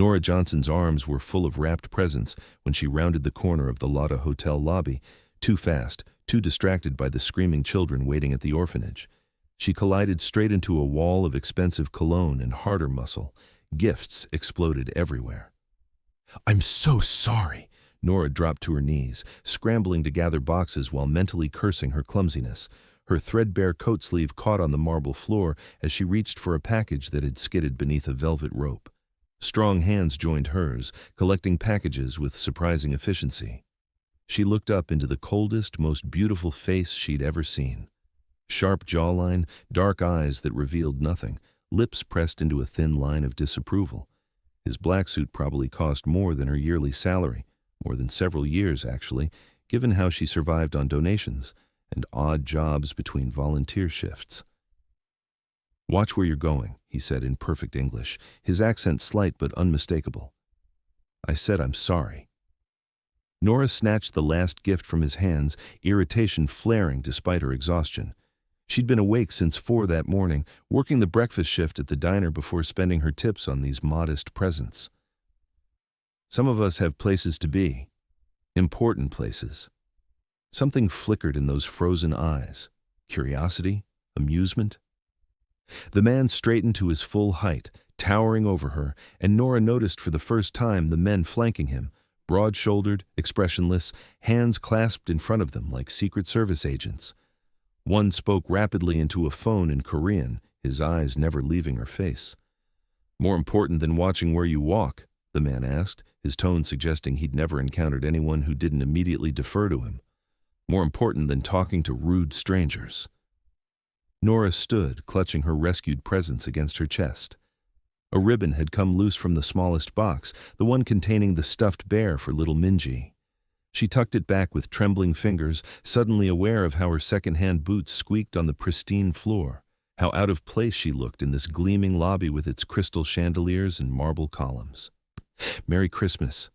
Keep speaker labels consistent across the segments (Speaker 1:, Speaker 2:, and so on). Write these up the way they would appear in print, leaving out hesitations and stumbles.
Speaker 1: Nora Johnson's arms were full of wrapped presents when she rounded the corner of the Lotta Hotel lobby, too fast, too distracted by the screaming children waiting at the orphanage. She collided straight into a wall of expensive cologne and harder muscle. Gifts exploded everywhere. "I'm so sorry." Nora dropped to her knees, scrambling to gather boxes while mentally cursing her clumsiness. Her threadbare coat sleeve caught on the marble floor as she reached for a package that had skidded beneath a velvet rope. Strong hands joined hers, collecting packages with surprising efficiency. She looked up into the coldest, most beautiful face she'd ever seen. Sharp jawline, dark eyes that revealed nothing, lips pressed into a thin line of disapproval. His black suit probably cost more than her yearly salary, more than several years, actually, given how she survived on donations and odd jobs between volunteer shifts. "Watch where you're going," he said in perfect English, his accent slight but unmistakable. "I said I'm sorry." Nora snatched the last gift from his hands, irritation flaring despite her exhaustion. She'd been awake since 4 that morning, working the breakfast shift at the diner before spending her tips on these modest presents. Some of us have places to be, important places. Something flickered in those frozen eyes. Curiosity? Amusement? The man straightened to his full height, towering over her, and Nora noticed for the first time the men flanking him, broad-shouldered, expressionless, hands clasped in front of them like Secret Service agents. One spoke rapidly into a phone in Korean, his eyes never leaving her face. "More important than watching where you walk?" the man asked, his tone suggesting he'd never encountered anyone who didn't immediately defer to him. "More important than talking to rude strangers." Nora stood, clutching her rescued presents against her chest. A ribbon had come loose from the smallest box, the one containing the stuffed bear for little Minji. She tucked it back with trembling fingers, suddenly aware of how her second-hand boots squeaked on the pristine floor, how out of place she looked in this gleaming lobby with its crystal chandeliers and marble columns. "Merry Christmas."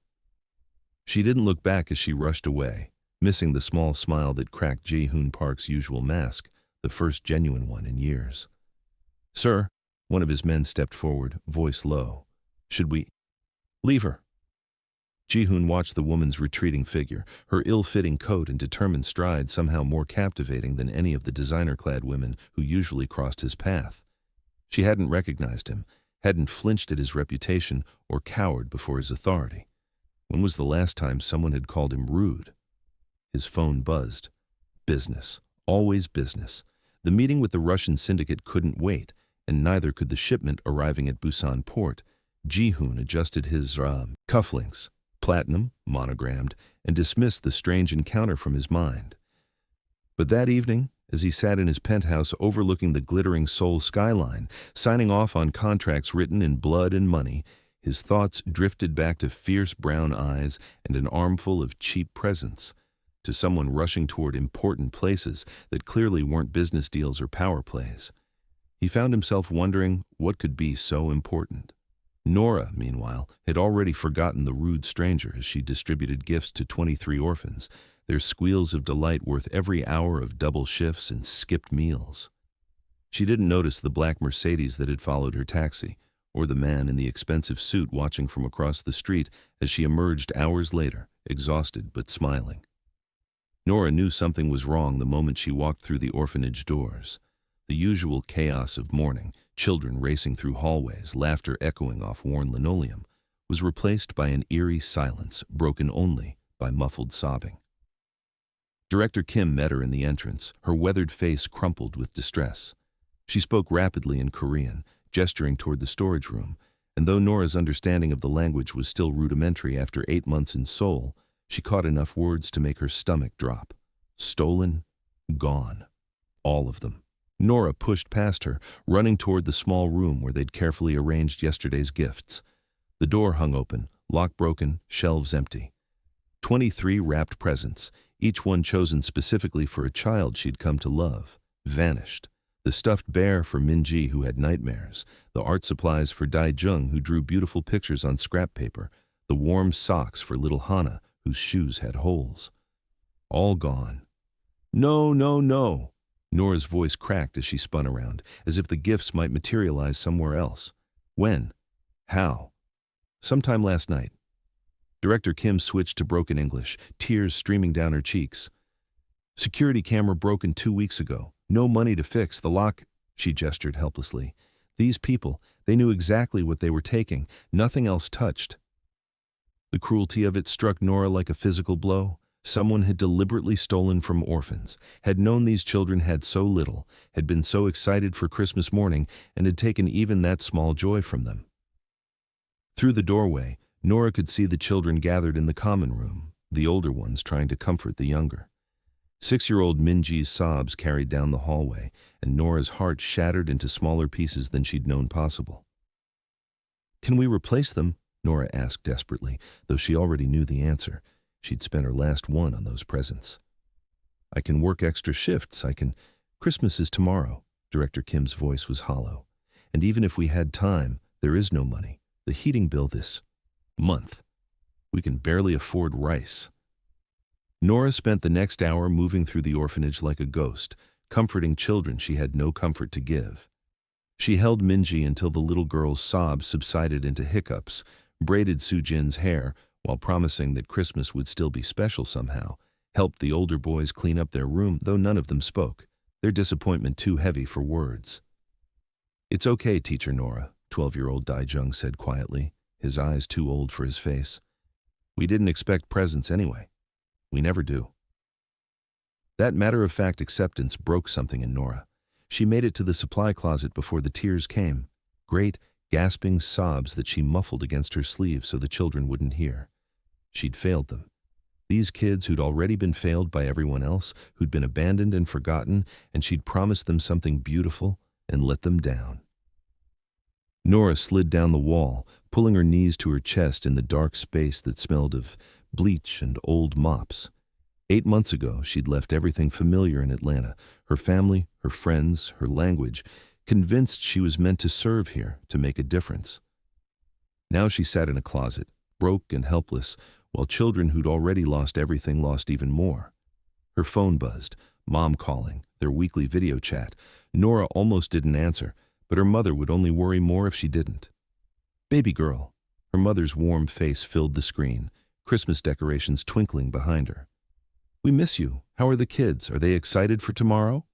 Speaker 1: She didn't look back as she rushed away, missing the small smile that cracked Ji-hoon Park's usual mask, the first genuine one in years. "Sir," one of his men stepped forward, voice low. "Should we leave her?" Ji-hoon watched the woman's retreating figure, her ill-fitting coat and determined stride somehow more captivating than any of the designer-clad women who usually crossed his path. She hadn't recognized him, hadn't flinched at his reputation or cowered before his authority. When was the last time someone had called him rude? His phone buzzed. Business. Always business. The meeting with the Russian syndicate couldn't wait, and neither could the shipment arriving at Busan port. Ji-hoon adjusted his cufflinks, platinum, monogrammed, and dismissed the strange encounter from his mind. But that evening, as he sat in his penthouse overlooking the glittering Seoul skyline, signing off on contracts written in blood and money, his thoughts drifted back to fierce brown eyes and an armful of cheap presents, to someone rushing toward important places that clearly weren't business deals or power plays. He found himself wondering what could be so important. Nora, meanwhile, had already forgotten the rude stranger as she distributed gifts to 23 orphans, their squeals of delight worth every hour of double shifts and skipped meals. She didn't notice the black Mercedes that had followed her taxi, or the man in the expensive suit watching from across the street as she emerged hours later, exhausted but smiling. Nora knew something was wrong the moment she walked through the orphanage doors. The usual chaos of morning, children racing through hallways, laughter echoing off worn linoleum, was replaced by an eerie silence broken only by muffled sobbing. Director Kim met her in the entrance, her weathered face crumpled with distress. She spoke rapidly in Korean, gesturing toward the storage room, and though Nora's understanding of the language was still rudimentary after 8 months in Seoul, she caught enough words to make her stomach drop. Stolen, gone. All of them. Nora pushed past her, running toward the small room where they'd carefully arranged yesterday's gifts. The door hung open, lock broken, shelves empty. 23 wrapped presents, each one chosen specifically for a child she'd come to love, vanished. The stuffed bear for Minji, who had nightmares, the art supplies for Daijung, who drew beautiful pictures on scrap paper, the warm socks for little Hana, whose shoes had holes. All gone. "No, no, no!" Nora's voice cracked as she spun around, as if the gifts might materialize somewhere else. When? How? Sometime last night. Director Kim switched to broken English, tears streaming down her cheeks. Security camera broken 2 weeks ago. No money to fix the lock. She gestured helplessly. These people, they knew exactly what they were taking. Nothing else touched. The cruelty of it struck Nora like a physical blow. Someone had deliberately stolen from orphans, had known these children had so little, had been so excited for Christmas morning, and had taken even that small joy from them. Through the doorway, Nora could see the children gathered in the common room, the older ones trying to comfort the younger. 6-year-old Minji's sobs carried down the hallway, and Nora's heart shattered into smaller pieces than she'd known possible. "Can we replace them?" Nora asked desperately, though she already knew the answer. She'd spent her last one on those presents. "I can work extra shifts, Christmas is tomorrow." Director Kim's voice was hollow. "And even if we had time, there is no money. The heating bill this month. We can barely afford rice." Nora spent the next hour moving through the orphanage like a ghost, comforting children she had no comfort to give. She held Minji until the little girl's sobs subsided into hiccups, braided Sujin's hair while promising that Christmas would still be special somehow, helped the older boys clean up their room, though none of them spoke, their disappointment too heavy for words. "It's okay, Teacher Nora," 12-year-old Daijung said quietly, his eyes too old for his face. "We didn't expect presents anyway. We never do." That matter-of-fact acceptance broke something in Nora. She made it to the supply closet before the tears came, great, gasping sobs that she muffled against her sleeve so the children wouldn't hear. She'd failed them. These kids who'd already been failed by everyone else, who'd been abandoned and forgotten, and she'd promised them something beautiful and let them down. Nora slid down the wall, pulling her knees to her chest in the dark space that smelled of bleach and old mops. 8 months ago, she'd left everything familiar in Atlanta, her family, her friends, her language, convinced she was meant to serve here, to make a difference. Now she sat in a closet, broke and helpless, while children who'd already lost everything lost even more. Her phone buzzed, mom calling, their weekly video chat. Nora almost didn't answer, but her mother would only worry more if she didn't. "Baby girl." Her mother's warm face filled the screen, Christmas decorations twinkling behind her. "We miss you. How are the kids? Are they excited for tomorrow?"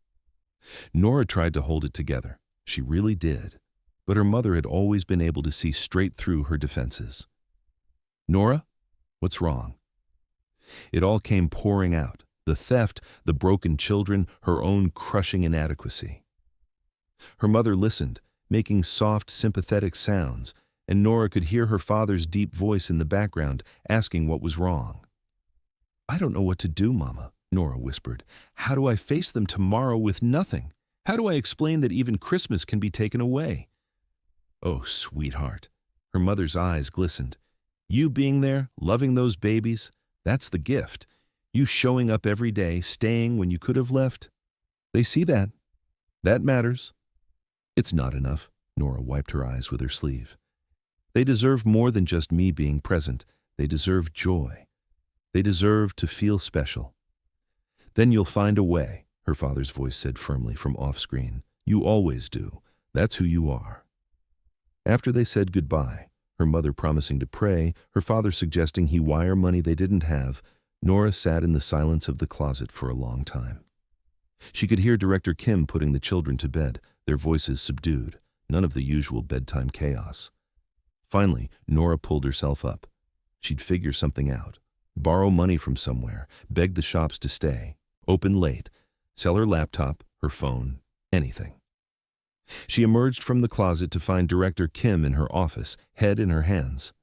Speaker 1: Nora tried to hold it together. She really did. But her mother had always been able to see straight through her defenses. "Nora, what's wrong?" It all came pouring out. The theft, the broken children, her own crushing inadequacy. Her mother listened, making soft, sympathetic sounds, and Nora could hear her father's deep voice in the background, asking what was wrong. "I don't know what to do, Mama," Nora whispered. "How do I face them tomorrow with nothing? How do I explain that even Christmas can be taken away?" "Oh, sweetheart." Her mother's eyes glistened. "You being there, loving those babies, that's the gift. You showing up every day, staying when you could have left. They see that. That matters." "It's not enough." Nora wiped her eyes with her sleeve. "They deserve more than just me being present. They deserve joy. They deserve to feel special." "Then you'll find a way," her father's voice said firmly from off-screen. "You always do. That's who you are." After they said goodbye, her mother promising to pray, her father suggesting he wire money they didn't have, Nora sat in the silence of the closet for a long time. She could hear Director Kim putting the children to bed, their voices subdued, none of the usual bedtime chaos. Finally, Nora pulled herself up. She'd figure something out. Borrow money from somewhere, beg the shops to stay, open late, sell her laptop, her phone, anything. She emerged from the closet to find Director Kim in her office, head in her hands.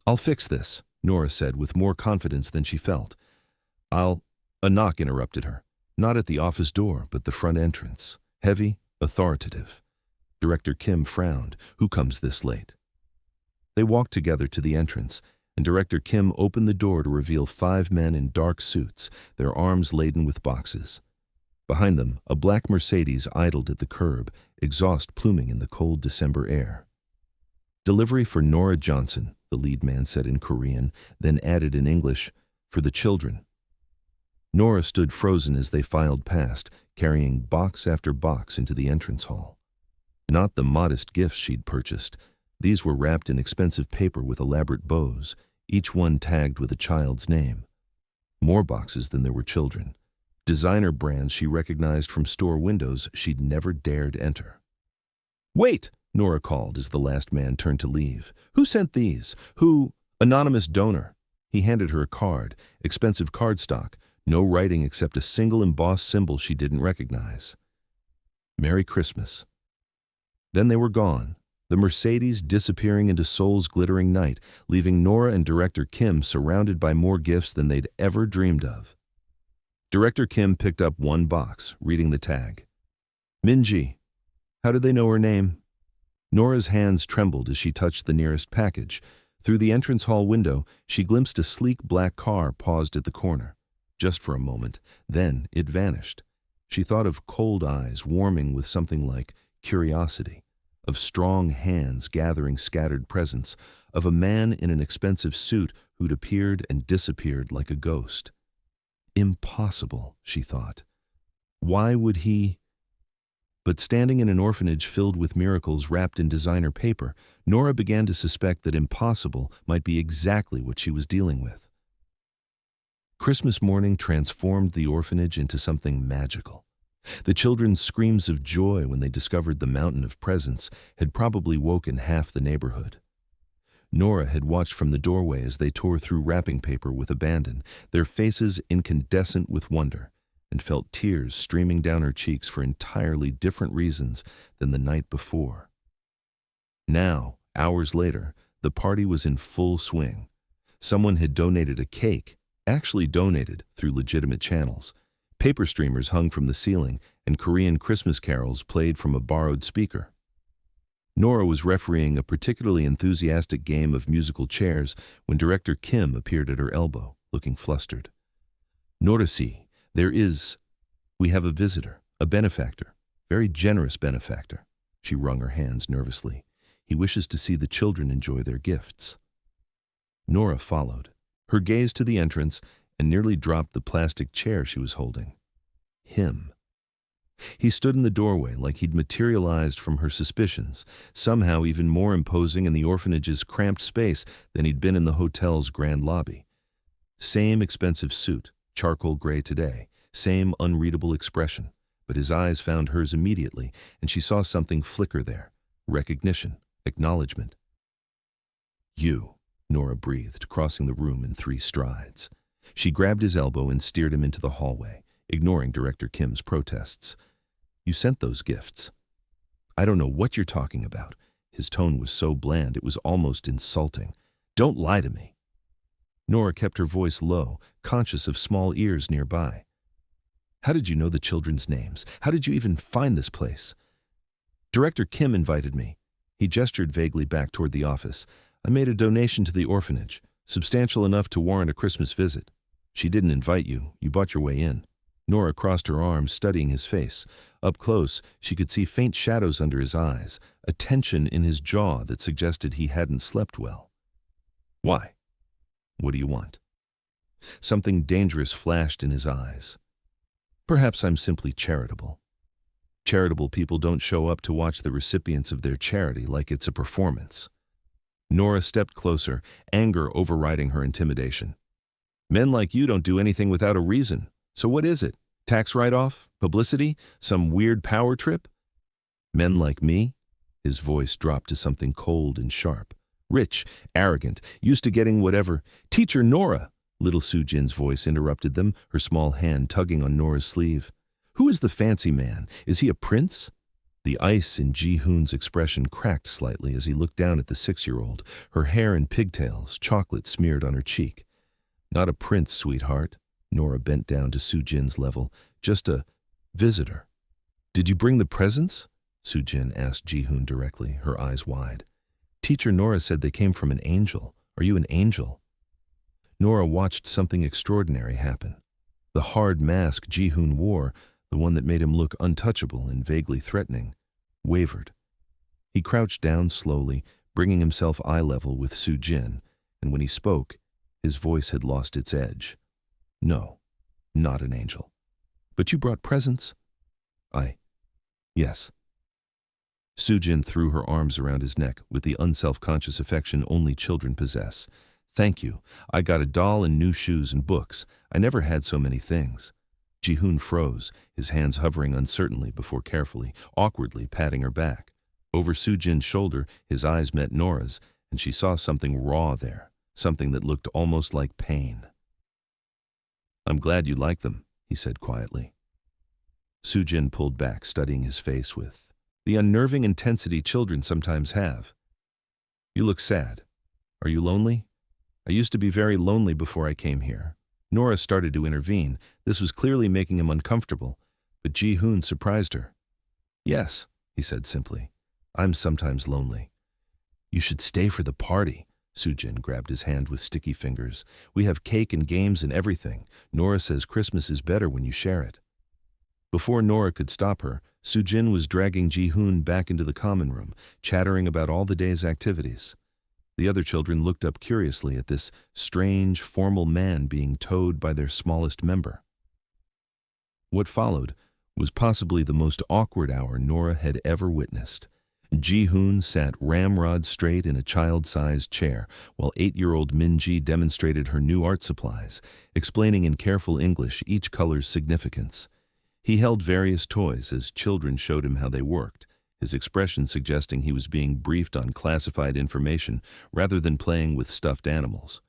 Speaker 1: "I'll fix this," Nora said with more confidence than she felt. A knock interrupted her, not at the office door, but the front entrance, heavy, authoritative. Director Kim frowned. "Who comes this late?" They walked together to the entrance, and Director Kim opened the door to reveal 5 men in dark suits, their arms laden with boxes. Behind them, a black Mercedes idled at the curb, exhaust pluming in the cold December air. "Delivery for Nora Johnson," the lead man said in Korean, then added in English, "for the children." Nora stood frozen as they filed past, carrying box after box into the entrance hall. Not the modest gifts she'd purchased, These were wrapped in expensive paper with elaborate bows, each one tagged with a child's name. More boxes than there were children. Designer brands she recognized from store windows she'd never dared enter. "Wait!" Nora called as the last man turned to leave. "Who sent these? Who?" "Anonymous donor." He handed her a card, expensive cardstock, no writing except a single embossed symbol she didn't recognize. "Merry Christmas." Then they were gone, the Mercedes disappearing into Seoul's glittering night, leaving Nora and Director Kim surrounded by more gifts than they'd ever dreamed of. Director Kim picked up one box, reading the tag. Minji. How did they know her name? Nora's hands trembled as she touched the nearest package. Through the entrance hall window, she glimpsed a sleek black car paused at the corner. Just for a moment, then it vanished. She thought of cold eyes warming with something like curiosity, of strong hands gathering scattered presents, of a man in an expensive suit who'd appeared and disappeared like a ghost. Impossible, she thought. Why would he? But standing in an orphanage filled with miracles wrapped in designer paper, Nora began to suspect that impossible might be exactly what she was dealing with. Christmas morning transformed the orphanage into something magical. The children's screams of joy when they discovered the mountain of presents had probably woken half the neighborhood. Nora had watched from the doorway as they tore through wrapping paper with abandon, their faces incandescent with wonder, and felt tears streaming down her cheeks for entirely different reasons than the night before. Now, hours later, the party was in full swing. Someone had donated a cake, actually donated through legitimate channels. Paper streamers hung from the ceiling, and Korean Christmas carols played from a borrowed speaker. Nora was refereeing a particularly enthusiastic game of musical chairs when Director Kim appeared at her elbow, looking flustered. "Nora-see, we have a visitor, a benefactor, very generous benefactor." She wrung her hands nervously. "He wishes to see the children enjoy their gifts." Nora followed, her gaze to the entrance, and nearly dropped the plastic chair she was holding. Him. He stood in the doorway like he'd materialized from her suspicions, somehow even more imposing in the orphanage's cramped space than he'd been in the hotel's grand lobby. Same expensive suit, charcoal gray today, same unreadable expression, but his eyes found hers immediately, and she saw something flicker there. Recognition, acknowledgement. "You," Nora breathed, crossing the room in 3 strides. She grabbed his elbow and steered him into the hallway, ignoring Director Kim's protests. "You sent those gifts." "I don't know what you're talking about." His tone was so bland it was almost insulting. "Don't lie to me." Nora kept her voice low, conscious of small ears nearby. "How did you know the children's names? How did you even find this place?" "Director Kim invited me." He gestured vaguely back toward the office. "I made a donation to the orphanage, substantial enough to warrant a Christmas visit." "She didn't invite you. You bought your way in." Nora crossed her arms, studying his face. Up close, she could see faint shadows under his eyes, a tension in his jaw that suggested he hadn't slept well. "Why? What do you want?" Something dangerous flashed in his eyes. "Perhaps I'm simply charitable." Charitable people don't show up to watch the recipients of their charity like it's a performance. Nora stepped closer, anger overriding her intimidation. "Men like you don't do anything without a reason. So what is it? Tax write-off? Publicity? Some weird power trip?" "Men like me?" His voice dropped to something cold and sharp. "Rich, arrogant, used to getting whatever." "Teacher Nora!" Little Soo-jin's voice interrupted them, her small hand tugging on Nora's sleeve. "Who is the fancy man? Is he a prince?" The ice in Ji-hoon's expression cracked slightly as he looked down at the 6-year-old, her hair in pigtails, chocolate smeared on her cheek. "Not a prince, sweetheart." Nora bent down to Soo-jin's level. "Just a visitor." "Did you bring the presents?" Soo-jin asked Ji-hoon directly, her eyes wide. "Teacher Nora said they came from an angel. Are you an angel?" Nora watched something extraordinary happen. The hard mask Ji-hoon wore, the one that made him look untouchable and vaguely threatening, wavered. He crouched down slowly, bringing himself eye level with Soo-jin, and when he spoke, his voice had lost its edge. "No, not an angel. But you brought presents?" Yes." Sujin threw her arms around his neck with the unself-conscious affection only children possess. Thank you. I got a doll and new shoes and books. I never had so many things. Ji-hoon froze, his hands hovering uncertainly before carefully, awkwardly patting her back. Over Sujin's shoulder, his eyes met Nora's, and she saw something raw there, something that looked almost like pain. I'm glad you like them, he said quietly. Sujin pulled back, studying his face with the unnerving intensity children sometimes have. You look sad. Are you lonely? I used to be very lonely before I came here. Nora started to intervene. This was clearly making him uncomfortable, but Ji-hoon surprised her. Yes, he said simply. I'm sometimes lonely. You should stay for the party. Sujin grabbed his hand with sticky fingers. We have cake and games and everything. Nora says Christmas is better when you share it. Before Nora could stop her, Sujin was dragging Ji-hoon back into the common room, chattering about all the day's activities. The other children looked up curiously at this strange, formal man being towed by their smallest member. What followed was possibly the most awkward hour Nora had ever witnessed. Ji-hoon sat ramrod straight in a child-sized chair, while 8-year-old Min-ji demonstrated her new art supplies, explaining in careful English each color's significance. He held various toys as children showed him how they worked, his expression suggesting he was being briefed on classified information rather than playing with stuffed animals.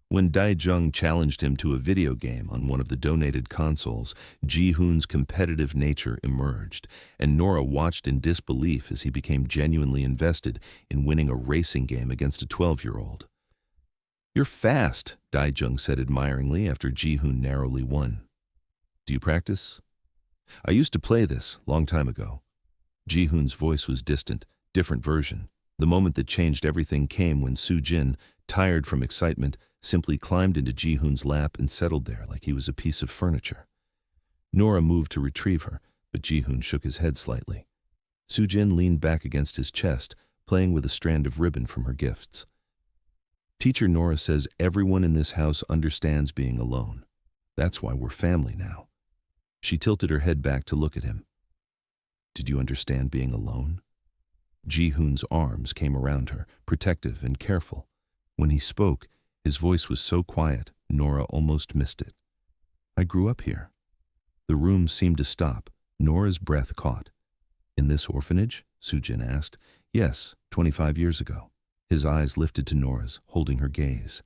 Speaker 1: When Dae-jung challenged him to a video game on one of the donated consoles, Ji-hoon's competitive nature emerged, and Nora watched in disbelief as he became genuinely invested in winning a racing game against a 12-year-old. You're fast, Dae-jung said admiringly after Ji-hoon narrowly won. Do you practice? I used to play this long time ago. Ji-hoon's voice was distant, different version. The moment that changed everything came when Sujin, tired from excitement, simply climbed into Ji-hoon's lap and settled there like he was a piece of furniture. Nora moved to retrieve her, but Ji-hoon shook his head slightly. Sujin leaned back against his chest, playing with a strand of ribbon from her gifts. Teacher Nora says everyone in this house understands being alone. That's why we're family now. She tilted her head back to look at him. Did you understand being alone? Ji-hoon's arms came around her, protective and careful. When he spoke, his voice was so quiet, Nora almost missed it. I grew up here. The room seemed to stop. Nora's breath caught. In this orphanage? Sujin asked. Yes, 25 years ago. His eyes lifted to Nora's, holding her gaze.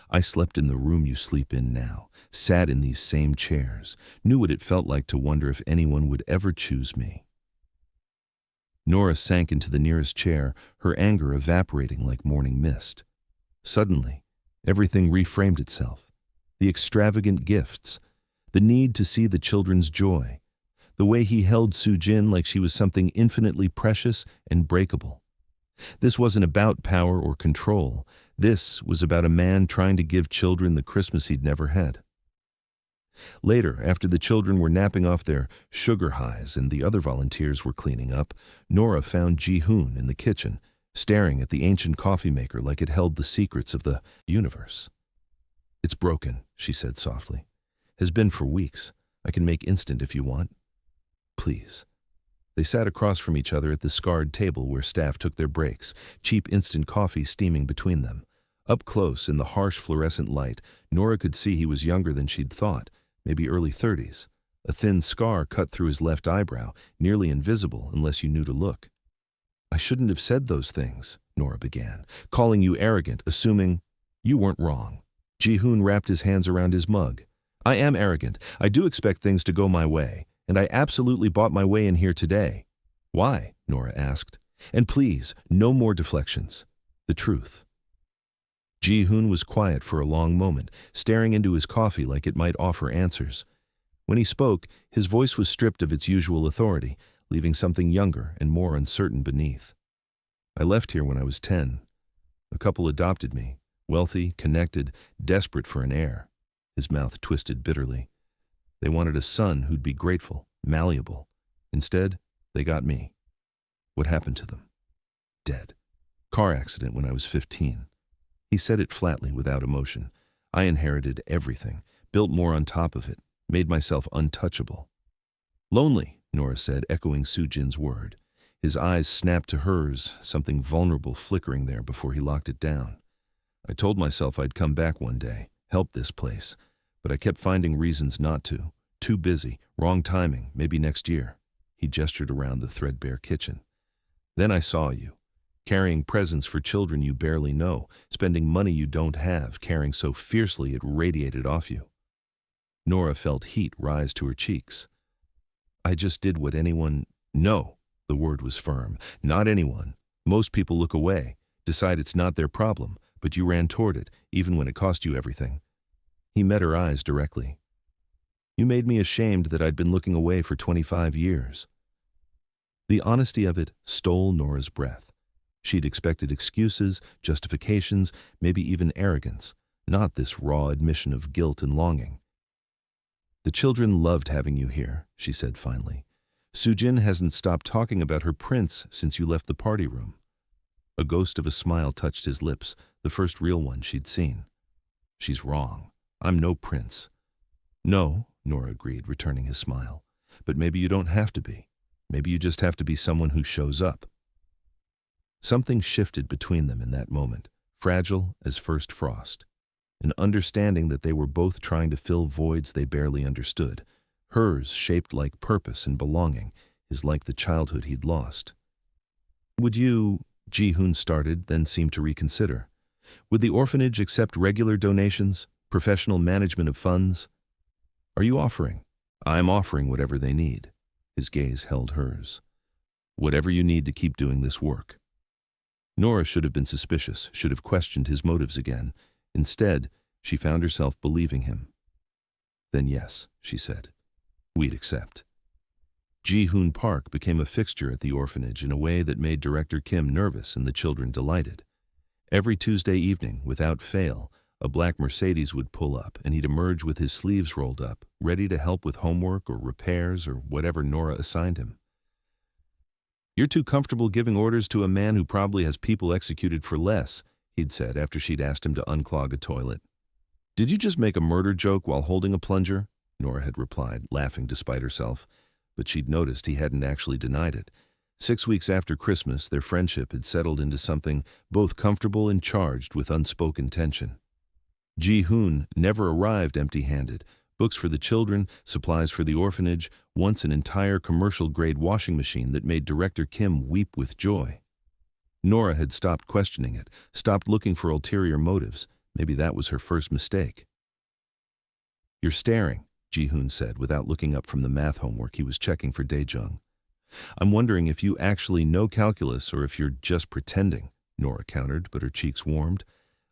Speaker 1: I slept in the room you sleep in now, sat in these same chairs, knew what it felt like to wonder if anyone would ever choose me. Nora sank into the nearest chair, her anger evaporating like morning mist. Suddenly, everything reframed itself. The extravagant gifts, the need to see the children's joy, the way he held Sujin like she was something infinitely precious and breakable. This wasn't about power or control. This was about a man trying to give children the Christmas he'd never had. Later, after the children were napping off their sugar highs and the other volunteers were cleaning up, Nora found Ji-hoon in the kitchen, staring at the ancient coffee maker like it held the secrets of the universe. It's broken, she said softly. Has been for weeks. I can make instant if you want. Please. They sat across from each other at the scarred table where staff took their breaks, cheap instant coffee steaming between them. Up close, in the harsh fluorescent light, Nora could see he was younger than she'd thought, maybe early 30s. A thin scar cut through his left eyebrow, nearly invisible unless you knew to look. I shouldn't have said those things, Nora began, calling you arrogant, assuming you weren't wrong. Ji-hoon wrapped his hands around his mug. I am arrogant. I do expect things to go my way, and I absolutely bought my way in here today. Why? Nora asked. And please, no more deflections. The truth. Ji-hoon was quiet for a long moment, staring into his coffee like it might offer answers. When he spoke, his voice was stripped of its usual authority, leaving something younger and more uncertain beneath. I left here when I was 10. A couple adopted me, wealthy, connected, desperate for an heir. His mouth twisted bitterly. They wanted a son who'd be grateful, malleable. Instead, they got me. What happened to them? Dead. Car accident when I was 15. He said it flatly, without emotion. I inherited everything, built more on top of it, made myself untouchable. Lonely, Nora said, echoing Sujin's word. His eyes snapped to hers, something vulnerable flickering there before he locked it down. I told myself I'd come back one day, help this place, but I kept finding reasons not to. Too busy, wrong timing, maybe next year. He gestured around the threadbare kitchen. Then I saw you, carrying presents for children you barely know, spending money you don't have, caring so fiercely it radiated off you. Nora felt heat rise to her cheeks. I just did what anyone— No, the word was firm. Not anyone. Most people look away, decide it's not their problem, but you ran toward it, even when it cost you everything. He met her eyes directly. You made me ashamed that I'd been looking away for 25 years. The honesty of it stole Nora's breath. She'd expected excuses, justifications, maybe even arrogance, not this raw admission of guilt and longing. The children loved having you here, she said finally. Sujin hasn't stopped talking about her prince since you left the party room. A ghost of a smile touched his lips, the first real one she'd seen. She's wrong. I'm no prince. No, Nora agreed, returning his smile. But maybe you don't have to be. Maybe you just have to be someone who shows up. Something shifted between them in that moment, fragile as first frost. An understanding that they were both trying to fill voids they barely understood. Hers shaped like purpose and belonging, his like the childhood he'd lost. Would you— Ji-hoon started, then seemed to reconsider. Would the orphanage accept regular donations, professional management of funds? Are you offering? I'm offering whatever they need. His gaze held hers. Whatever you need to keep doing this work. Nora should have been suspicious, should have questioned his motives again. Instead, she found herself believing him. Then yes, she said. We'd accept. Ji-hoon Park became a fixture at the orphanage in a way that made Director Kim nervous and the children delighted. Every Tuesday evening, without fail, a black Mercedes would pull up and he'd emerge with his sleeves rolled up, ready to help with homework or repairs or whatever Nora assigned him. You're too comfortable giving orders to a man who probably has people executed for less, he'd said after she'd asked him to unclog a toilet. Did you just make a murder joke while holding a plunger? Nora had replied, laughing despite herself, but she'd noticed he hadn't actually denied it. 6 weeks after Christmas, their friendship had settled into something both comfortable and charged with unspoken tension. Ji-hoon never arrived empty-handed. Books for the children, supplies for the orphanage, once an entire commercial-grade washing machine that made Director Kim weep with joy. Nora had stopped questioning it, stopped looking for ulterior motives. Maybe that was her first mistake. You're staring, Ji-hoon said without looking up from the math homework he was checking for Daejung. I'm wondering if you actually know calculus or if you're just pretending, Nora countered, but her cheeks warmed.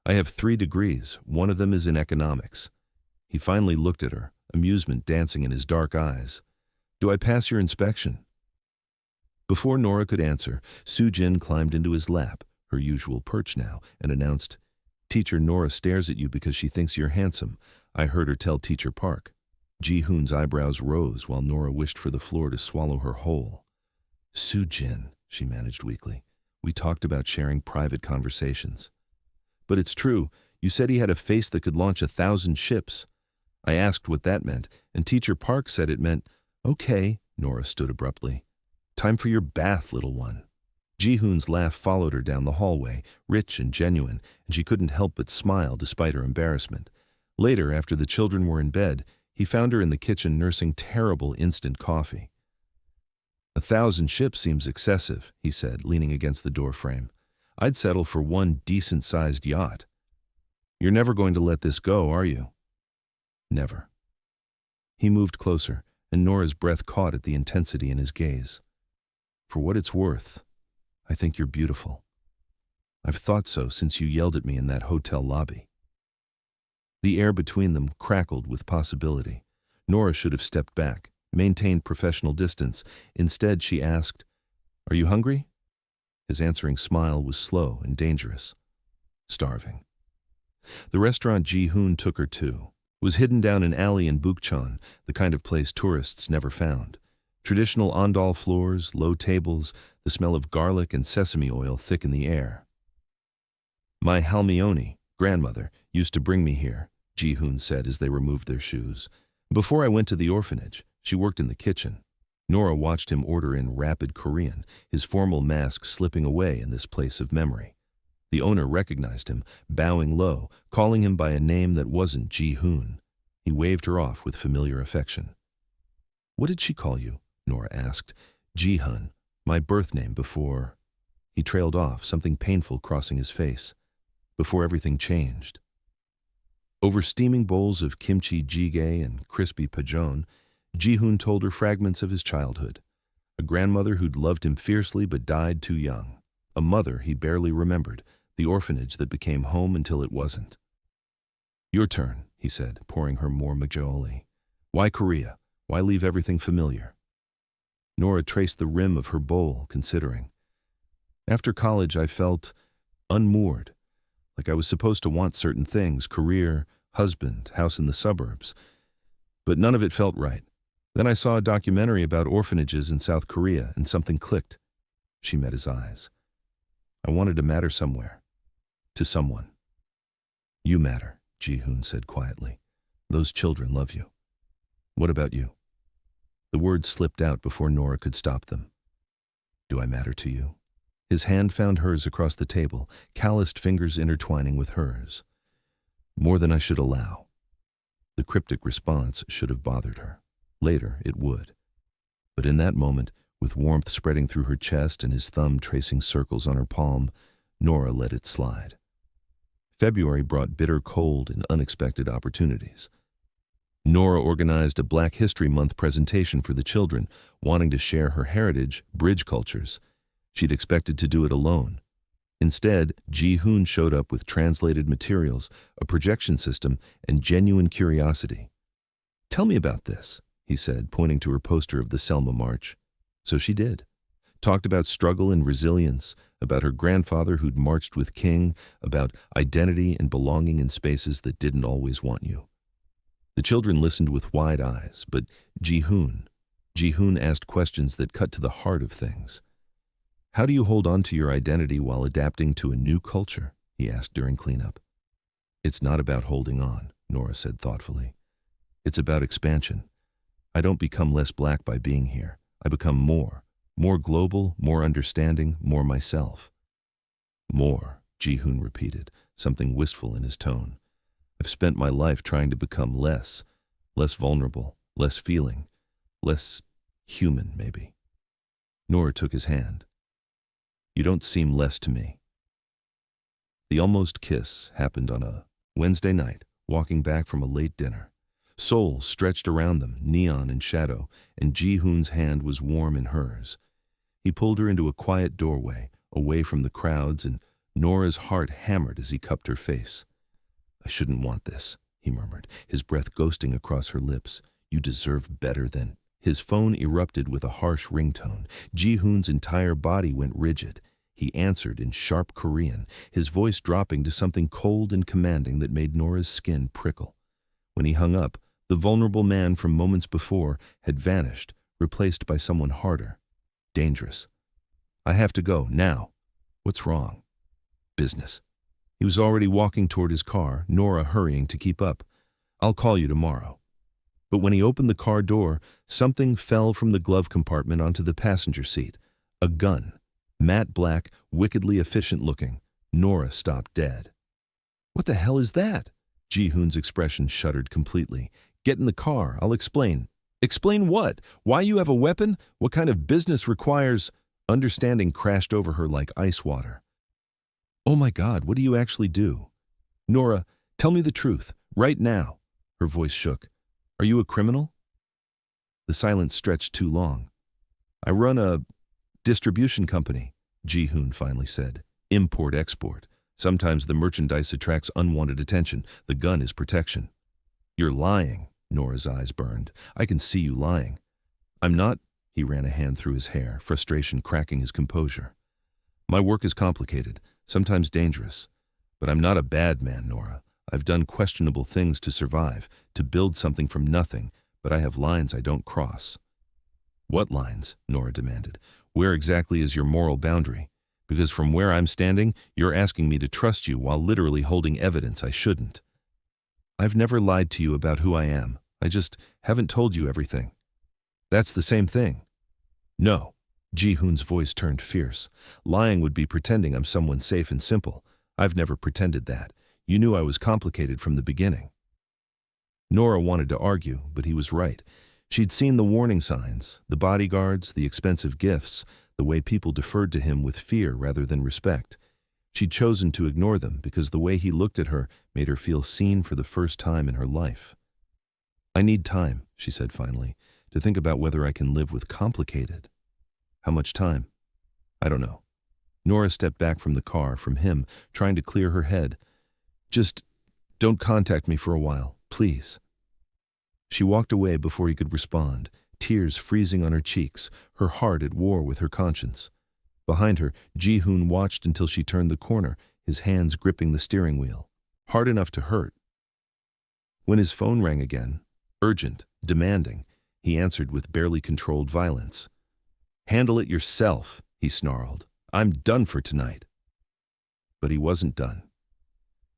Speaker 1: I have 3 degrees. One of them is in economics. He finally looked at her, amusement dancing in his dark eyes. Do I pass your inspection? Before Nora could answer, Sujin climbed into his lap, her usual perch now, and announced, Teacher Nora stares at you because she thinks you're handsome. I heard her tell Teacher Park. Ji-hoon's eyebrows rose while Nora wished for the floor to swallow her whole. Sujin, she managed weakly. We talked about sharing private conversations. But it's true. You said he had a face that could launch 1,000 ships. I asked what that meant, and Teacher Park said it meant, Okay, Nora stood abruptly. Time for your bath, little one. Ji-hoon's laugh followed her down the hallway, rich and genuine, and she couldn't help but smile despite her embarrassment. Later, after the children were in bed, he found her in the kitchen nursing terrible instant coffee. 1,000 ships seems excessive, he said, leaning against the doorframe. I'd settle for one decent-sized yacht. You're never going to let this go, are you? Never. He moved closer, and Nora's breath caught at the intensity in his gaze. For what it's worth, I think you're beautiful. I've thought so since you yelled at me in that hotel lobby. The air between them crackled with possibility. Nora should have stepped back, maintained professional distance. Instead, she asked, Are you hungry? His answering smile was slow and dangerous. Starving. The restaurant Ji-hoon took her to was hidden down an alley in Bukchon, the kind of place tourists never found. Traditional ondal floors, low tables, the smell of garlic and sesame oil thick in the air. My Halmione, grandmother, used to bring me here, Ji-hoon said as they removed their shoes. Before I went to the orphanage, she worked in the kitchen. Nora watched him order in rapid Korean, his formal mask slipping away in this place of memory. The owner recognized him, bowing low, calling him by a name that wasn't Ji-hoon. He waved her off with familiar affection. "What did she call you?" Nora asked. "Ji-hun, my birth name before—" He trailed off, something painful crossing his face. Before everything changed. Over steaming bowls of kimchi jjigae and crispy pajeon, Ji-hoon told her fragments of his childhood. A grandmother who'd loved him fiercely but died too young. A mother he barely remembered, the orphanage that became home until it wasn't. "Your turn," he said, pouring her more majoli. "Why Korea? Why leave everything familiar?" Nora traced the rim of her bowl, considering. "After college, I felt unmoored, like I was supposed to want certain things, career, husband, house in the suburbs. But none of it felt right. Then I saw a documentary about orphanages in South Korea, and something clicked." She met his eyes. "I wanted to matter somewhere. To someone." "You matter," Ji-hoon said quietly. "Those children love you. What about you?" The words slipped out before Nora could stop them. "Do I matter to you?" His hand found hers across the table, calloused fingers intertwining with hers. "More than I should allow." The cryptic response should have bothered her. Later, it would. But in that moment, with warmth spreading through her chest and his thumb tracing circles on her palm, Nora let it slide. February brought bitter cold and unexpected opportunities. Nora organized a Black History Month presentation for the children, wanting to share her heritage, bridge cultures. She'd expected to do it alone. Instead, Ji-hoon showed up with translated materials, a projection system, and genuine curiosity. "Tell me about this," he said, pointing to her poster of the Selma March. So she did. Talked about struggle and resilience, about her grandfather who'd marched with King, about identity and belonging in spaces that didn't always want you. The children listened with wide eyes, but Ji-hoon asked questions that cut to the heart of things. "How do you hold on to your identity while adapting to a new culture?" he asked during cleanup. "It's not about holding on," Nora said thoughtfully. "It's about expansion. I don't become less Black by being here. I become more global, more understanding, more myself." "More," Ji-hoon repeated, something wistful in his tone. "I've spent my life trying to become less vulnerable, less feeling, less human, maybe." Nora took his hand. "You don't seem less to me." The almost kiss happened on a Wednesday night, walking back from a late dinner. Seoul stretched around them, neon and shadow, and Ji-hoon's hand was warm in hers. He pulled her into a quiet doorway, away from the crowds, and Nora's heart hammered as he cupped her face. "I shouldn't want this," he murmured, his breath ghosting across her lips. "You deserve better than—" His phone erupted with a harsh ringtone. Ji-hoon's entire body went rigid. He answered in sharp Korean, his voice dropping to something cold and commanding that made Nora's skin prickle. When he hung up, the vulnerable man from moments before had vanished, replaced by someone harder. Dangerous. "I have to go, now." "What's wrong?" "Business." He was already walking toward his car, Nora hurrying to keep up. "I'll call you tomorrow." But when he opened the car door, something fell from the glove compartment onto the passenger seat. A gun. Matte black, wickedly efficient looking. Nora stopped dead. "What the hell is that?" Ji-hoon's expression shuddered completely. "Get in the car, I'll explain." "Explain what? Why you have a weapon? What kind of business requires—" Understanding crashed over her like ice water. "Oh my God, what do you actually do?" "Nora, tell me the truth, right now." Her voice shook. "Are you a criminal?" The silence stretched too long. "I run a distribution company," Ji-hoon finally said. "Import-export. Sometimes the merchandise attracts unwanted attention. The gun is protection." "You're lying." Nora's eyes burned. "I can see you lying." "I'm not." He ran a hand through his hair, frustration cracking his composure. "My work is complicated, sometimes dangerous. But I'm not a bad man, Nora. I've done questionable things to survive, to build something from nothing, but I have lines I don't cross." "What lines?" Nora demanded. "Where exactly is your moral boundary? Because from where I'm standing, you're asking me to trust you while literally holding evidence I shouldn't." "I've never lied to you about who I am. I just haven't told you everything." "That's the same thing." No. Ji-hoon's voice turned fierce. Lying would be pretending I'm someone safe and simple. I've never pretended that. You knew I was complicated from the beginning. Nora wanted to argue, but he was right. She'd seen the warning signs, the bodyguards, the expensive gifts, the way people deferred to him with fear rather than respect. She'd chosen to ignore them because the way he looked at her made her feel seen for the first time in her life. I need time, she said finally, to think about whether I can live with complicated. How much time? I don't know. Nora stepped back from the car, from him, trying to clear her head. Just don't contact me for a while, please. She walked away before he could respond, tears freezing on her cheeks, her heart at war with her conscience. Behind her, Ji-hoon watched until she turned the corner, his hands gripping the steering wheel, hard enough to hurt. When his phone rang again, urgent, demanding, he answered with barely controlled violence. "Handle it yourself," he snarled. "I'm done for tonight." But he wasn't done.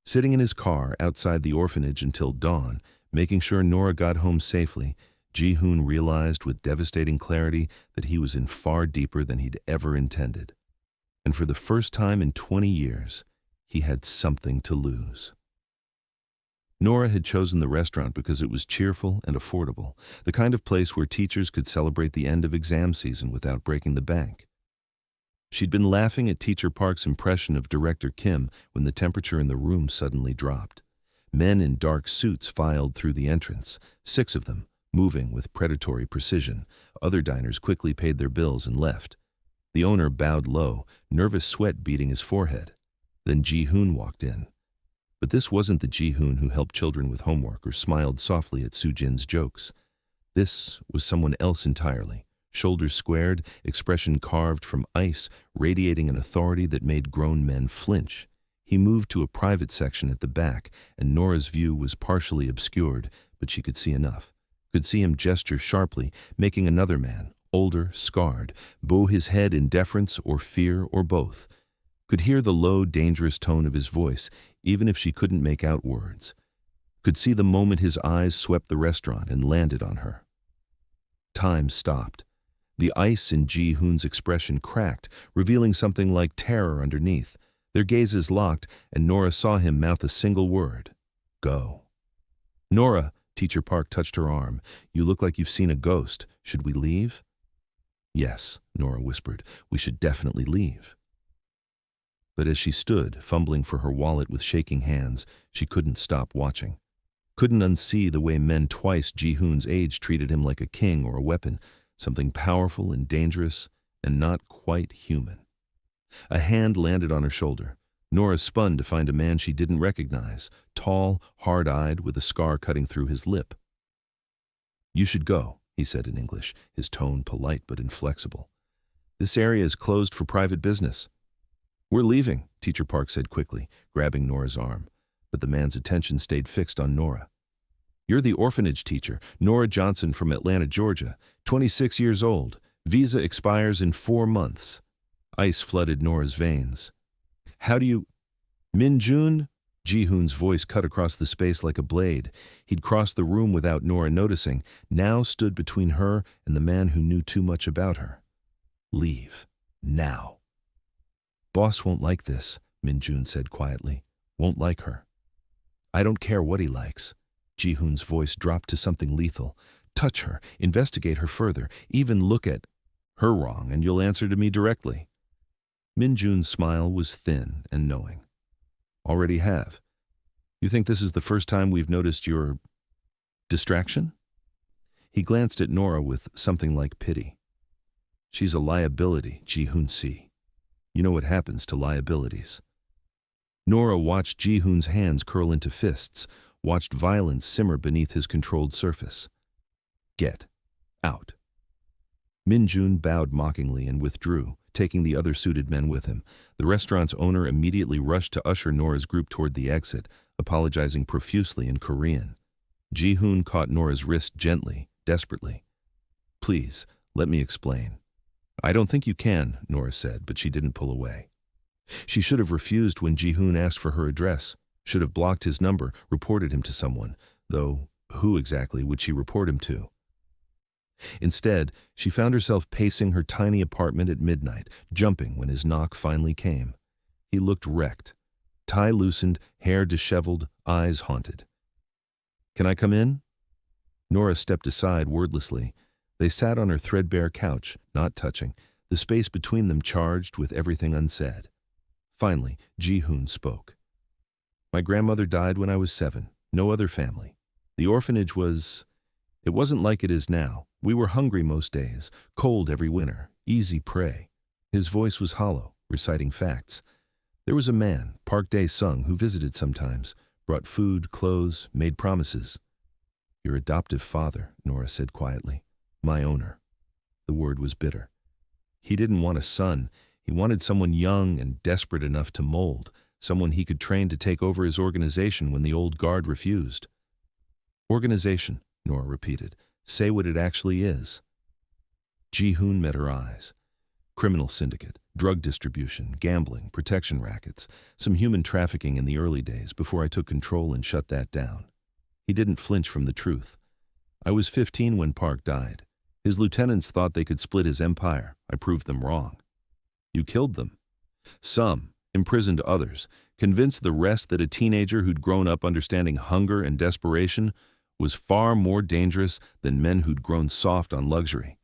Speaker 1: Sitting in his car outside the orphanage until dawn, making sure Nora got home safely, Ji-hoon realized with devastating clarity that he was in far deeper than he'd ever intended. And for the first time in 20 years, he had something to lose. Nora had chosen the restaurant because it was cheerful and affordable, the kind of place where teachers could celebrate the end of exam season without breaking the bank. She'd been laughing at Teacher Park's impression of Director Kim when the temperature in the room suddenly dropped. Men in dark suits filed through the entrance, 6 of them, moving with predatory precision. Other diners quickly paid their bills and left. The owner bowed low, nervous sweat beading his forehead. Then Ji-hoon walked in. But this wasn't the Ji-hoon who helped children with homework or smiled softly at Soo-jin's jokes. This was someone else entirely, shoulders squared, expression carved from ice, radiating an authority that made grown men flinch. He moved to a private section at the back, and Nora's view was partially obscured, but she could see enough. Could see him gesture sharply, making another man, older, scarred, bow his head in deference or fear or both. Could hear the low, dangerous tone of his voice, even if she couldn't make out words. Could see the moment his eyes swept the restaurant and landed on her. Time stopped. The ice in Ji-hoon's expression cracked, revealing something like terror underneath. Their gazes locked, and Nora saw him mouth a single word. Go. Nora, Teacher Park touched her arm. You look like you've seen a ghost. Should we leave? Yes, Nora whispered. We should definitely leave. But as she stood, fumbling for her wallet with shaking hands, she couldn't stop watching. Couldn't unsee the way men twice Ji-hoon's age treated him like a king or a weapon, something powerful and dangerous and not quite human. A hand landed on her shoulder. Nora spun to find a man she didn't recognize, tall, hard-eyed, with a scar cutting through his lip. You should go, he said in English, his tone polite but inflexible. This area is closed for private business. We're leaving, Teacher Park said quickly, grabbing Nora's arm. But the man's attention stayed fixed on Nora. You're the orphanage teacher, Nora Johnson from Atlanta, Georgia, 26 years old. Visa expires in 4 months. Ice flooded Nora's veins. How do you... Min-jun? Ji-hoon's voice cut across the space like a blade. He'd crossed the room without Nora noticing, now stood between her and the man who knew too much about her. Leave. Now. Boss won't like this, Min-jun said quietly. Won't like her. I don't care what he likes. Ji-hoon's voice dropped to something lethal. Touch her, investigate her further, even look at her wrong, and you'll answer to me directly. Min-jun's smile was thin and knowing. Already have. You think this is the first time we've noticed your... distraction? He glanced at Nora with something like pity. She's a liability, Ji-hoon-si. You know what happens to liabilities. Nora watched Ji-hoon's hands curl into fists, watched violence simmer beneath his controlled surface. Get out. Min-jun bowed mockingly and withdrew, taking the other suited men with him. The restaurant's owner immediately rushed to usher Nora's group toward the exit, apologizing profusely in Korean. Ji-hoon caught Nora's wrist gently, desperately. Please, let me explain. I don't think you can, Nora said, but she didn't pull away. She should have refused when Ji-hoon asked for her address, should have blocked his number, reported him to someone, though who exactly would she report him to? Instead, she found herself pacing her tiny apartment at midnight, jumping when his knock finally came. He looked wrecked. Tie loosened, hair disheveled, eyes haunted. "Can I come in?" Nora stepped aside wordlessly. They sat on her threadbare couch, not touching, the space between them charged with everything unsaid. Finally, Ji-hoon spoke. "My grandmother died when I was 7. No other family. The orphanage it wasn't like it is now. We were hungry most days, cold every winter, easy prey." His voice was hollow, reciting facts. "There was a man, Park Dae-sung, who visited sometimes, brought food, clothes, made promises." "Your adoptive father," Nora said quietly. "My owner." The word was bitter. He didn't want a son. He wanted someone young and desperate enough to mold, someone he could train to take over his organization when the old guard refused. "Organization," Nora repeated. "Say what it actually is." Ji-hoon met her eyes. "Criminal syndicate, drug distribution, gambling, protection rackets, some human trafficking in the early days before I took control and shut that down." He didn't flinch from the truth. "I was 15 when Park died. His lieutenants thought they could split his empire. I proved them wrong." "You killed them." "Some, imprisoned others, convinced the rest that a teenager who'd grown up understanding hunger and desperation was far more dangerous than men who'd grown soft on luxury."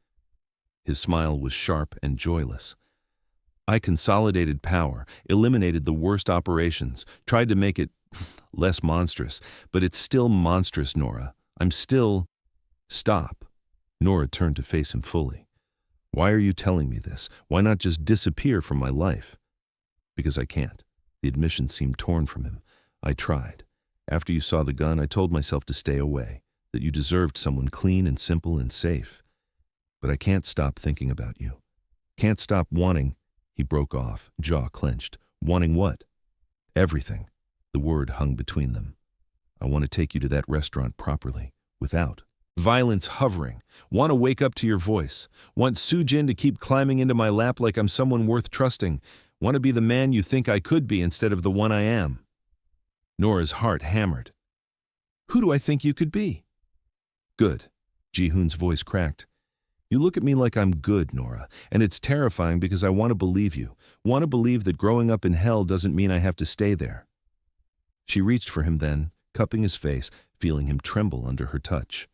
Speaker 1: His smile was sharp and joyless. "I consolidated power, eliminated the worst operations, tried to make it less monstrous, but it's still monstrous, Nora. I'm still—" "Stop." Nora turned to face him fully. "Why are you telling me this? Why not just disappear from my life?" "Because I can't." The admission seemed torn from him. "I tried. After you saw the gun, I told myself to stay away, that you deserved someone clean and simple and safe. But I can't stop thinking about you. Can't stop wanting—" He broke off, jaw clenched. "Wanting what?" "Everything." The word hung between them. "I want to take you to that restaurant properly, without violence hovering. Want to wake up to your voice. Want Soo-jin to keep climbing into my lap like I'm someone worth trusting. Want to be the man you think I could be instead of the one I am." Nora's heart hammered. "Who do I think you could be?" "Good." Ji-hoon's voice cracked. "You look at me like I'm good, Nora, and it's terrifying because I want to believe you. Want to believe that growing up in hell doesn't mean I have to stay there." She reached for him then, cupping his face, feeling him tremble under her touch.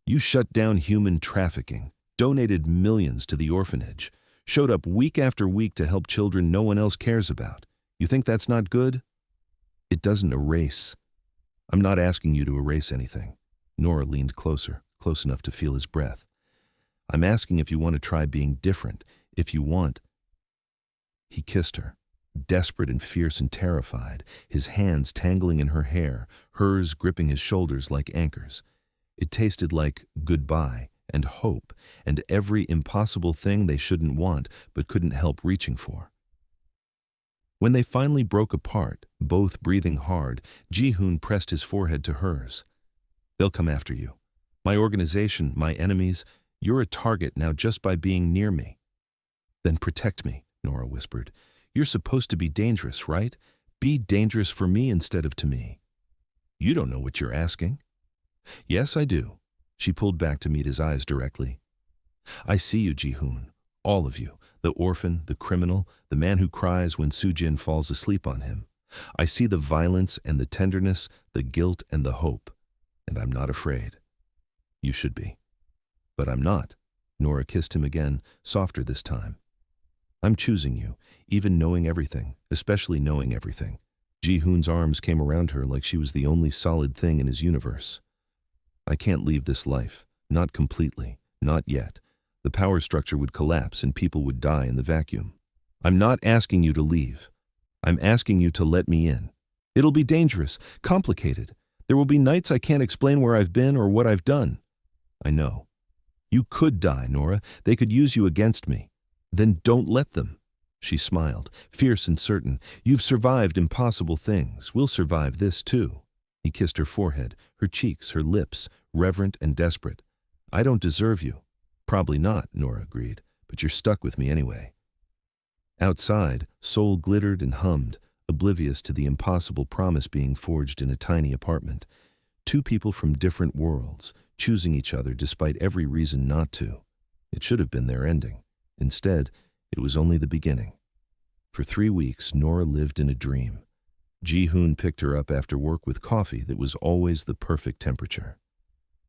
Speaker 1: "You shut down human trafficking, donated millions to the orphanage, showed up week after week to help children no one else cares about. You think that's not good?" "It doesn't erase." "I'm not asking you to erase anything." Nora leaned closer, close enough to feel his breath. "I'm asking if you want to try being different, if you want—" He kissed her, desperate and fierce and terrified, his hands tangling in her hair, hers gripping his shoulders like anchors. It tasted like goodbye and hope and every impossible thing they shouldn't want but couldn't help reaching for. When they finally broke apart, both breathing hard, Ji-hoon pressed his forehead to hers. "They'll come after you. My organization, my enemies, you're a target now just by being near me." "Then protect me," Nora whispered. "You're supposed to be dangerous, right? Be dangerous for me instead of to me." "You don't know what you're asking." "Yes, I do." She pulled back to meet his eyes directly. "I see you, Ji-hoon. All of you. The orphan, the criminal, the man who cries when Soo-jin falls asleep on him. I see the violence and the tenderness, the guilt and the hope. And I'm not afraid. You should be. But I'm not." Nora kissed him again, softer this time. "I'm choosing you, even knowing everything, especially knowing everything." Ji-hoon's arms came around her like she was the only solid thing in his universe. "I can't leave this life. Not completely. Not yet. The power structure would collapse and people would die in the vacuum. I'm not asking you to leave. I'm asking you to let me in. It'll be dangerous, complicated. There will be nights I can't explain where I've been or what I've done. I know. You could die, Nora. They could use you against me. Then don't let them." She smiled, fierce and certain. "You've survived impossible things. We'll survive this too." He kissed her forehead, her cheeks, her lips, reverent and desperate. "I don't deserve you." "Probably not," Nora agreed, "but you're stuck with me anyway." Outside, Seoul glittered and hummed, oblivious to the impossible promise being forged in a tiny apartment. Two people from different worlds, choosing each other despite every reason not to. It should have been their ending. Instead, it was only the beginning. For 3 weeks, Nora lived in a dream. Ji-hoon picked her up after work with coffee that was always the perfect temperature.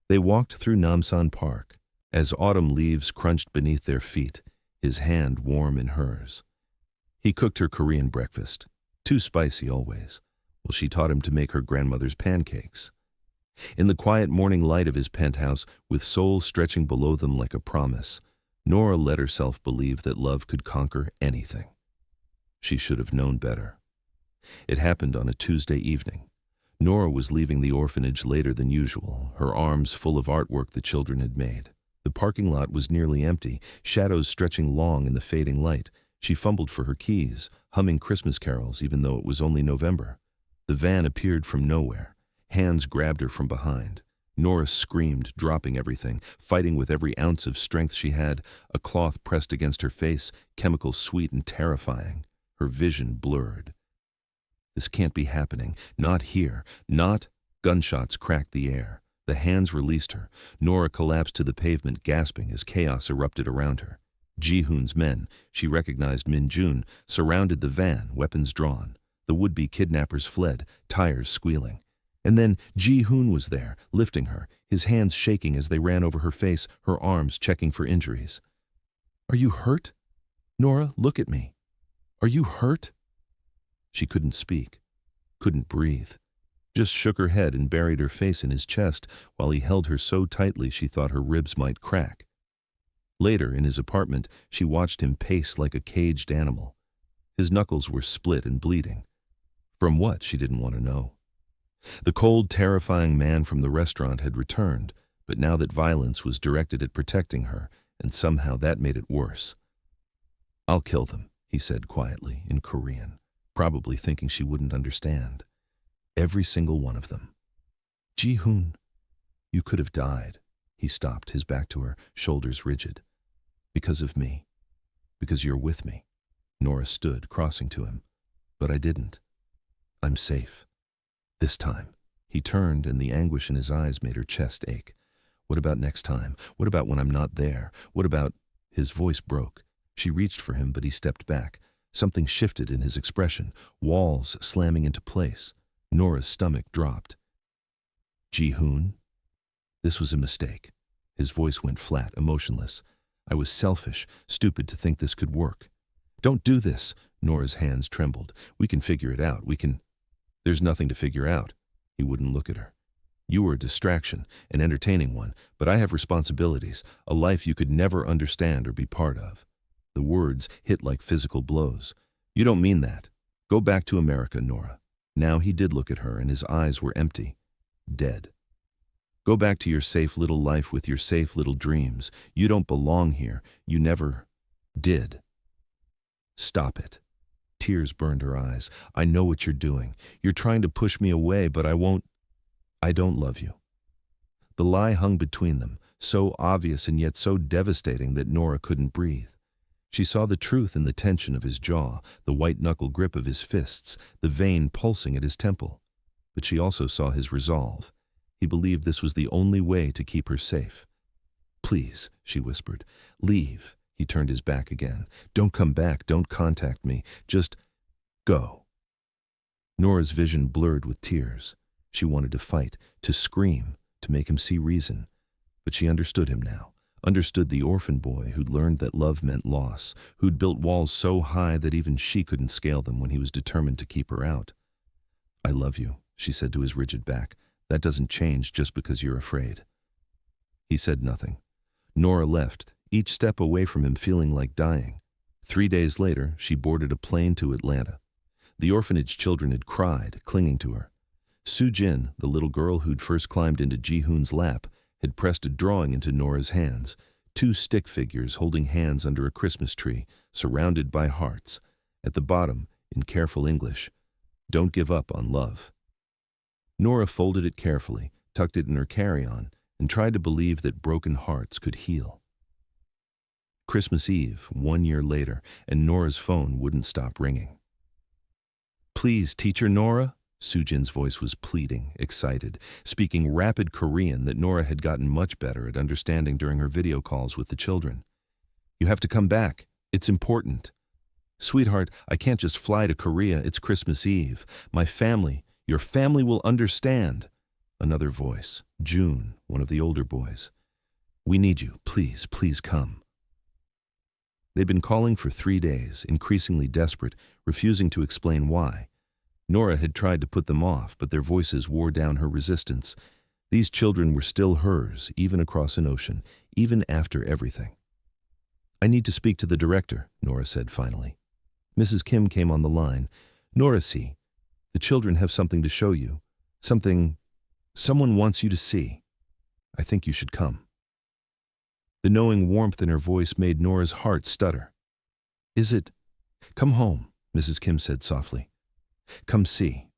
Speaker 1: They walked through Namsan Park. As autumn leaves crunched beneath their feet, his hand warm in hers. He cooked her Korean breakfast, too spicy always, while she taught him to make her grandmother's pancakes. In the quiet morning light of his penthouse, with Seoul stretching below them like a promise, Nora let herself believe that love could conquer anything. She should have known better. It happened on a Tuesday evening. Nora was leaving the orphanage later than usual, her arms full of artwork the children had made. The parking lot was nearly empty, shadows stretching long in the fading light. She fumbled for her keys, humming Christmas carols even though it was only November. The van appeared from nowhere. Hands grabbed her from behind. Nora screamed, dropping everything, fighting with every ounce of strength she had, a cloth pressed against her face, chemicals sweet and terrifying. Her vision blurred. This can't be happening. Not here. Not. Gunshots cracked the air. The hands released her. Nora collapsed to the pavement, gasping as chaos erupted around her. Ji-hoon's men, she recognized Min-jun, surrounded the van, weapons drawn. The would-be kidnappers fled, tires squealing. And then Ji-hoon was there, lifting her, his hands shaking as they ran over her face, her arms checking for injuries. "Are you hurt? Nora, look at me. Are you hurt?" She couldn't speak, couldn't breathe. Just shook her head and buried her face in his chest while he held her so tightly she thought her ribs might crack. Later, in his apartment, she watched him pace like a caged animal. His knuckles were split and bleeding. From what, she didn't want to know. The cold, terrifying man from the restaurant had returned, but now that violence was directed at protecting her, and somehow that made it worse. "I'll kill them," he said quietly, in Korean, probably thinking she wouldn't understand. "Every single one of them." "Ji-hoon, you could have died." He stopped, his back to her, shoulders rigid. "Because of me. Because you're with me." Nora stood, crossing to him. "But I didn't. I'm safe. This time." He turned, and the anguish in his eyes made her chest ache. "What about next time? What about when I'm not there? What about—" His voice broke. She reached for him, but he stepped back. Something shifted in his expression, walls slamming into place. Nora's stomach dropped. "Ji-hoon? This was a mistake." His voice went flat, emotionless. "I was selfish, stupid to think this could work." "Don't do this." Nora's hands trembled. "We can figure it out. We can—" "There's nothing to figure out." He wouldn't look at her. "You were a distraction, an entertaining one, but I have responsibilities, a life you could never understand or be part of." The words hit like physical blows. "You don't mean that. Go back to America, Nora." Now he did look at her, and his eyes were empty. Dead. "Go back to your safe little life with your safe little dreams. You don't belong here. You never did." "Stop it." Tears burned her eyes. "I know what you're doing. You're trying to push me away, but I won't. I don't love you." The lie hung between them, so obvious and yet so devastating that Nora couldn't breathe. She saw the truth in the tension of his jaw, the white-knuckle grip of his fists, the vein pulsing at his temple. But she also saw his resolve. He believed this was the only way to keep her safe. "Please," she whispered. "Leave." He turned his back again. "Don't come back. Don't contact me. Just go." Nora's vision blurred with tears. She wanted to fight, to scream, to make him see reason. But she understood him now. Understood the orphan boy who'd learned that love meant loss, who'd built walls so high that even she couldn't scale them when he was determined to keep her out. "I love you," she said to his rigid back. "That doesn't change just because you're afraid." He said nothing. Nora left, each step away from him feeling like dying. 3 days later, she boarded a plane to Atlanta. The orphanage children had cried, clinging to her. Soo-jin, the little girl who'd first climbed into Ji-hoon's lap, had pressed a drawing into Nora's hands, 2 stick figures holding hands under a Christmas tree, surrounded by hearts. At the bottom, in careful English, "Don't give up on love." Nora folded it carefully, tucked it in her carry-on, and tried to believe that broken hearts could heal. Christmas Eve, 1 year later, and Nora's phone wouldn't stop ringing. "Please, Teacher Nora?" Sujin's voice was pleading, excited, speaking rapid Korean that Nora had gotten much better at understanding during her video calls with the children. You have to come back. It's important. Sweetheart, I can't just fly to Korea. It's Christmas Eve. My family, your family will understand. Another voice, June, one of the older boys. We need you. Please, please come. They'd been calling for 3 days, increasingly desperate, refusing to explain why. Nora had tried to put them off, but their voices wore down her resistance. These children were still hers, even across an ocean, even after everything. I need to speak to the director, Nora said finally. Mrs. Kim came on the line. Nora, see, the children have something to show you. Someone wants you to see. I think you should come. The knowing warmth in her voice made Nora's heart stutter. Is it? Come home, Mrs. Kim said softly. Come see.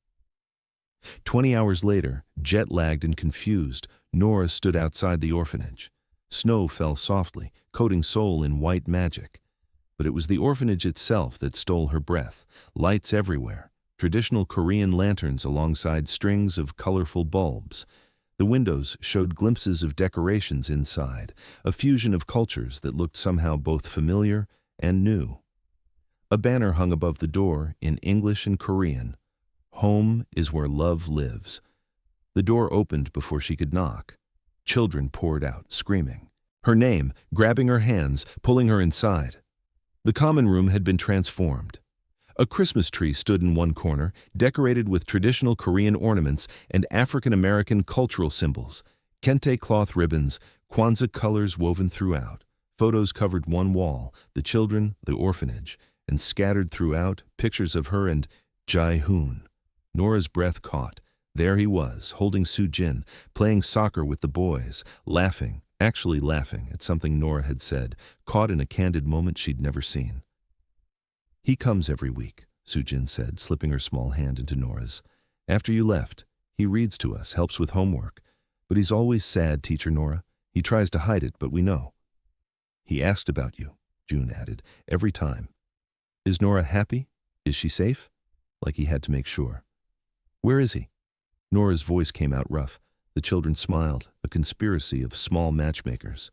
Speaker 1: 20 hours later, jet-lagged and confused, Nora stood outside the orphanage. Snow fell softly, coating Seoul in white magic. But it was the orphanage itself that stole her breath. Lights everywhere, traditional Korean lanterns alongside strings of colorful bulbs. The windows showed glimpses of decorations inside, a fusion of cultures that looked somehow both familiar and new. A banner hung above the door in English and Korean. Home is where love lives. The door opened before she could knock. Children poured out, screaming. Her name, grabbing her hands, pulling her inside. The common room had been transformed. A Christmas tree stood in one corner, decorated with traditional Korean ornaments and African-American cultural symbols. Kente cloth ribbons, Kwanzaa colors woven throughout. Photos covered one wall, the children, the orphanage, and scattered throughout, pictures of her and Jae-hoon. Nora's breath caught. There he was, holding Soo-jin, playing soccer with the boys, laughing, actually laughing at something Nora had said, caught in a candid moment she'd never seen. He comes every week, Soo-jin said, slipping her small hand into Nora's. After you left, he reads to us, helps with homework. But he's always sad, Teacher Nora. He tries to hide it, but we know. He asked about you, June added, every time. Is Nora happy? Is she safe? Like he had to make sure. Where is he? Nora's voice came out rough. The children smiled, a conspiracy of small matchmakers.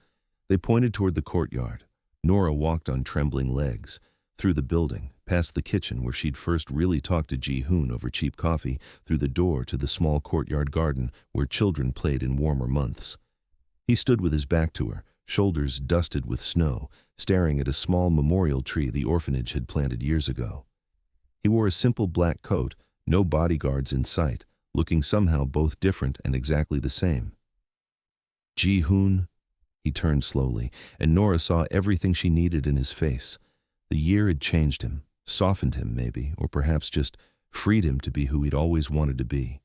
Speaker 1: They pointed toward the courtyard. Nora walked on trembling legs. Through the building, past the kitchen where she'd first really talked to Ji-hoon over cheap coffee, through the door to the small courtyard garden where children played in warmer months. He stood with his back to her, shoulders dusted with snow, staring at a small memorial tree the orphanage had planted years ago. He wore a simple black coat, no bodyguards in sight, looking somehow both different and exactly the same. Ji-hoon, he turned slowly, and Nora saw everything she needed in his face. The year had changed him, softened him maybe, or perhaps just freed him to be who he'd always wanted to be.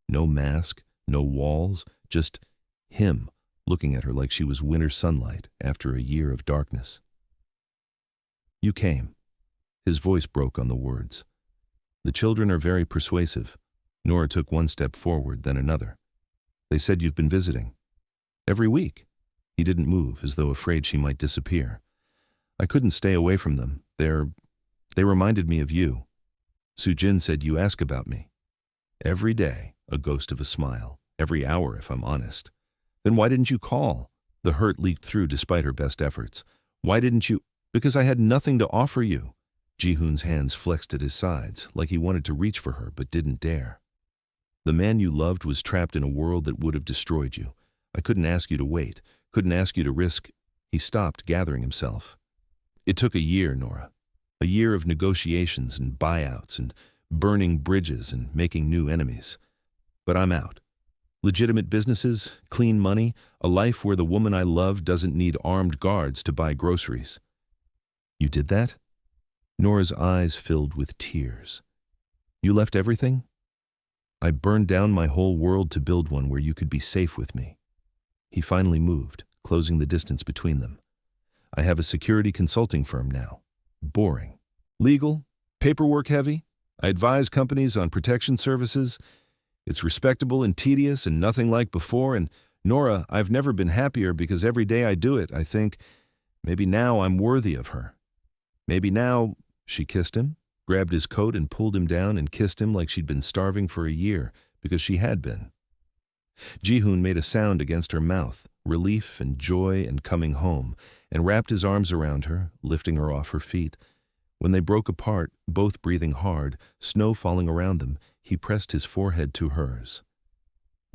Speaker 1: No mask, no walls, just him, looking at her like she was winter sunlight after a year of darkness. You came. His voice broke on the words. The children are very persuasive. Nora took one step forward, then another. They said you've been visiting. Every week. He didn't move, as though afraid she might disappear. I couldn't stay away from them. They reminded me of you. Soo-jin said you ask about me. Every day, a ghost of a smile. Every hour, if I'm honest. Then why didn't you call? The hurt leaked through despite her best efforts. Why didn't you? Because I had nothing to offer you. Ji-hoon's hands flexed at his sides, like he wanted to reach for her but didn't dare. The man you loved was trapped in a world that would have destroyed you. I couldn't ask you to wait, couldn't ask you to risk. He stopped, gathering himself. It took a year, Nora. A year of negotiations and buyouts and burning bridges and making new enemies. But I'm out. Legitimate businesses, clean money, a life where the woman I love doesn't need armed guards to buy groceries. You did that? Nora's eyes filled with tears. You left everything? I burned down my whole world to build one where you could be safe with me. He finally moved, closing the distance between them. I have a security consulting firm now. Boring. Legal, paperwork heavy. I advise companies on protection services. It's respectable and tedious and nothing like before, and Nora, I've never been happier because every day I do it, I think, maybe now I'm worthy of her. Maybe now, she kissed him, grabbed his coat and pulled him down and kissed him like she'd been starving for a year, because she had been. Ji-hoon made a sound against her mouth, relief and joy and coming home, and wrapped his arms around her, lifting her off her feet. When they broke apart, both breathing hard, snow falling around them, he pressed his forehead to hers.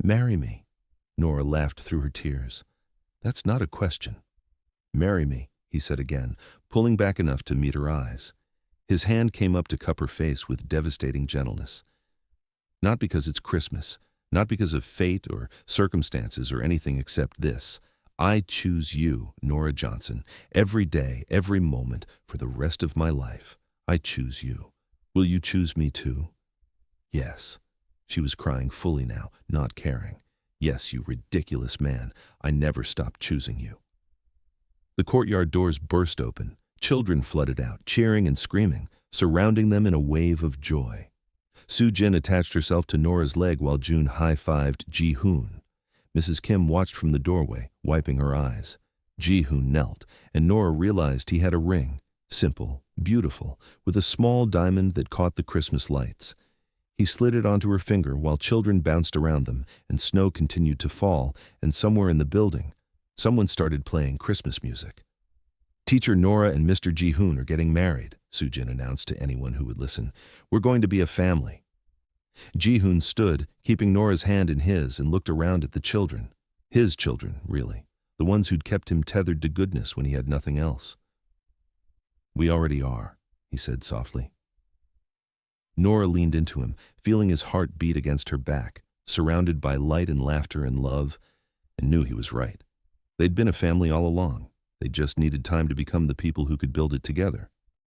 Speaker 1: "Marry me," Nora laughed through her tears. "That's not a question." "Marry me," he said again, pulling back enough to meet her eyes. His hand came up to cup her face with devastating gentleness. "Not because it's Christmas, not because of fate or circumstances or anything except this. I choose you, Nora Johnson, every day, every moment, for the rest of my life. I choose you. Will you choose me too?" "Yes." She was crying fully now, not caring. "Yes, you ridiculous man. I never stopped choosing you." The courtyard doors burst open. Children flooded out, cheering and screaming, surrounding them in a wave of joy. Soo-jin attached herself to Nora's leg while June high-fived Ji-hoon. Mrs. Kim watched from the doorway, wiping her eyes. Ji-hoon knelt, and Nora realized he had a ring, simple, beautiful, with a small diamond that caught the Christmas lights. He slid it onto her finger while children bounced around them, and snow continued to fall, and somewhere in the building, someone started playing Christmas music. "Teacher Nora and Mr. Ji-hoon are getting married," Soo-jin announced to anyone who would listen. "We're going to be a family." Ji-hoon stood, keeping Nora's hand in his, and looked around at the children. His children, really. The ones who'd kept him tethered to goodness when he had nothing else. "We already are," he said softly. Nora leaned into him, feeling his heart beat against her back, surrounded by light and laughter and love, and knew he was right. They'd been a family all along. They just needed time to become the people who could build it together.